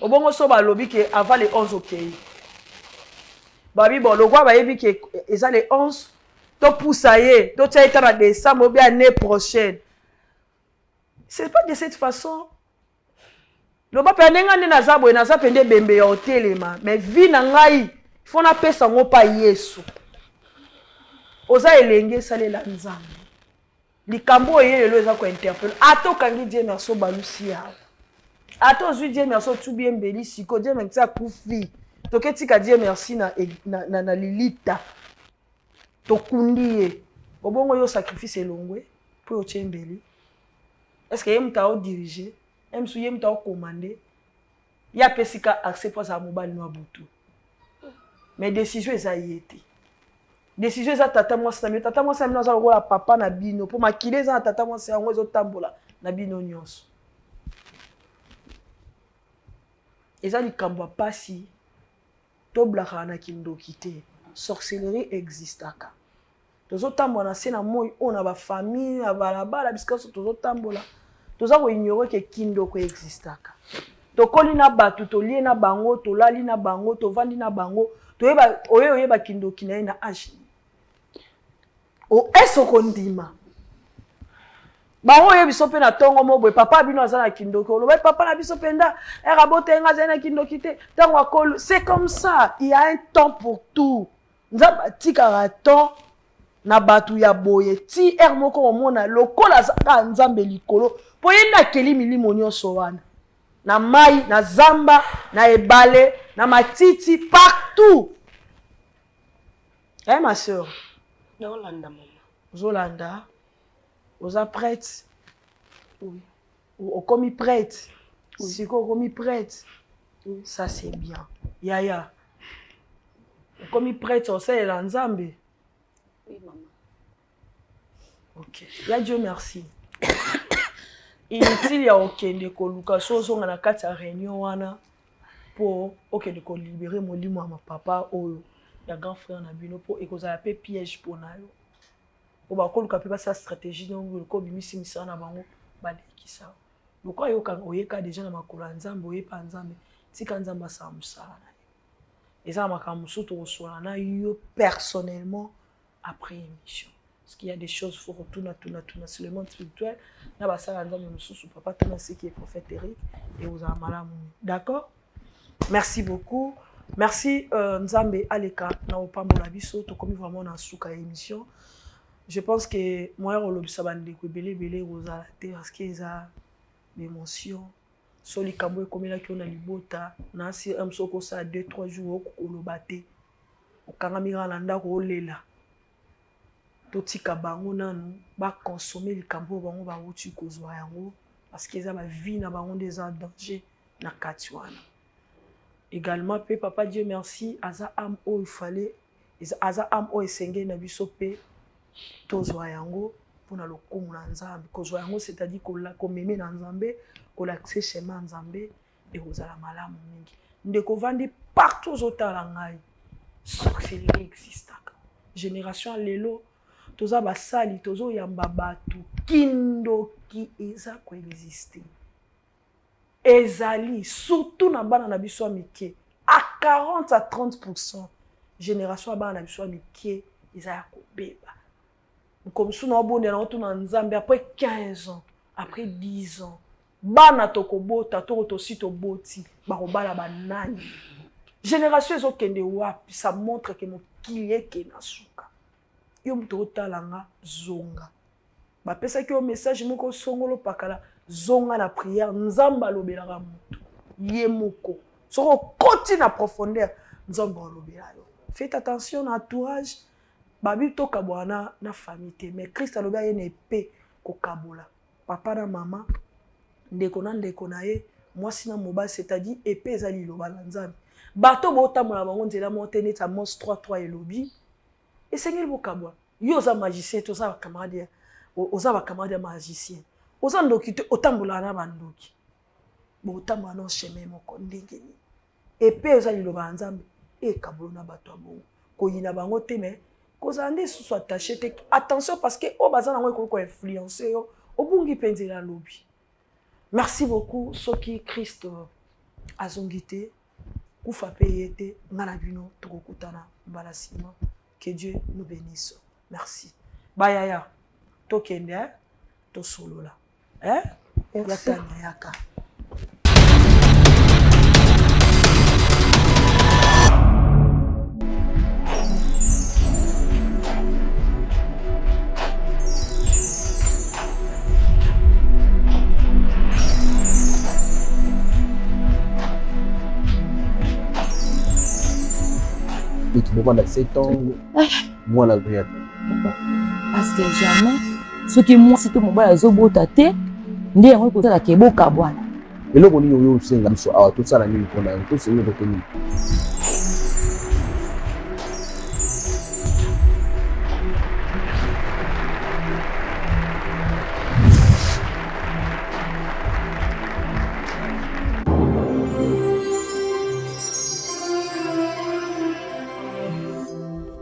obongo so balobi ke avant les 11 okay babi bon le roi bayebi ke eza les 11 to poussaye to tia etana décembre bien année prochaine c'est pas de cette façon le ba penenga ndi naza boye naza pende bembe ya hotelema mais vie na ngai faut na pesa ngo pa Yesu oza elenge salela nzambe likambo yelelo eza ko interpeller ato kangi Dieu merci balusi ya ato zui Dieu merci tout bien beli siko Dieu merci akufi toketika Dieu merci na lilita tokundiye obongo yo sacrifice elongwe po ochembeli est-ce que yemta o diriger emsu yemta o commander ya pesika accept za mobali no butu mais décision eza yete décision eza tata mwasi na za lokola papa na bino po makile eza tata mwasi yango ezo tambola na bino nyonso eza likambo pasi to blaka na kindoki te sorcellerie existaka tozo tambola na se na moi on a ba famille na balabala bisika so tozo tambola toza ko ignorer ke kindoko existaka tokoli na batu tolie na bango tolali na bango tovandi na bango toyeba oyeba kindoki na ina age o eso kondima bango yebiso pe na tongo mobwe papa bino azala kindoki oloba papa na biso penda erabote nga zena kindoki te tango akolo c'est comme ça il y a un temps pour tout nzaba tika temps na batu ya boye ti moko omona lokola zaka nzambe likolo po yenda keli milimo nyonso wana na mai na zamba na ebale na matiti partout ma sœur Zolanda mama Zolanda oza prête oui ou comme prête si comme prête ça c'est bien yaya comme prête on sait la nzambe. oui maman ok ya Dieu merci inutile ya okende koluka sozonga na kati ya réunion wana po okende ko libérer molimo ya papa oyo ya grand frère na bino po ekozala pe piège po na yo po bakoluka pe basa stratégie donc ko bimisi misana na bango balekisa lokwa yoka oyeka déjà na makolo nzambe oyepa nzambe tika nzambe sa musala na yo eza makambo soto kosola na yo personnellement après émission. Parce qu'il y a des choses, il faut retourner sur le monde spirituel. Là, bah, ça, papa, ce qui est prophète Eric, et vous avez mal. D'accord? Merci beaucoup. Merci, Nzambe Aleka, na opambola biso, to komi vraiment na souka émission. Je pense que moi, on l'a sabandé, que belé, rosa, parce qu'il y a des émotions. Soli kambo, comme il a qu'on a libota, na si un soko ça 2-3 jours, on le batté. Au kangamira landa, on lela. Totika bango nanu ba consommer likambo bango ba wuti kozwa yango parce que ça ba vie na bango des en danger na katiwana également pe papa Dieu merci aza am o il fallait aza am o esenge na biso pe tozwa yango pona lokumu na nzambe kozwa yango c'est-à-dire ko meme na nzambe ko l'accès chemin nzambe et ozala malamu mingi ndeko vandi partout ozotala ngai sorcellerie existaka génération lelo toza basali tozo yamba bato kindoki eza koexiste ezali surtout na bana na biso ya mike à 40 à 30% génération ya bana na biso ya mike eza ya kobeba mokomisu na obondela oto na nzambe après 15 ans après 10 ans bana tokobota toko tosi toboti bakobala banani génération ezokende wapi ça montre que mokili eke na suka yo moto otalanga zonga bapesaki yo message moko songolo pakala zonga na prière nzamba alobelaka moto ye moko soko koti na profondeur nzamba alobela yo faites attention na entourage babi tokabwana na famille te mais Christ alobi ye na épée kokabola papa na mama ndeko na ye mwasi na mobali c'est-à-dire épée ezali liloba na nzambe bato botambola bango nzela monte neti Amos 3:3 elobi esengeli bokabwa yo oza magicien toza bacamarade oza bacamarade ya magicien oza ndoki te otambola na bandoki botambola na chemin moko ndenge nini épée ezali liloba na nzambe ekabola na bato ya bongo koyina bango te mais kozala nde susu attaché te attention parce que o baza nango ekoki koinfluencer yo obungi mpe nzela alobi. Merci beaucoup soki Christ azongi te kufa pe ye te nga na bino tokokutana mbala nsima. Que Dieu nous bénisse. Merci. Bayaya tokende tosolola yakanya yaka. Pendant 7 ans, moi la prière. Parce que jamais, ce qui moi c'était mon bas zobo tate, ndi yango ko tala ke boka bwana. Eloko ni yo senga biso awa to sala ni ko na to senga ko ni.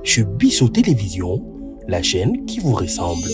Chez Bissot Télévision, la chaîne qui vous ressemble.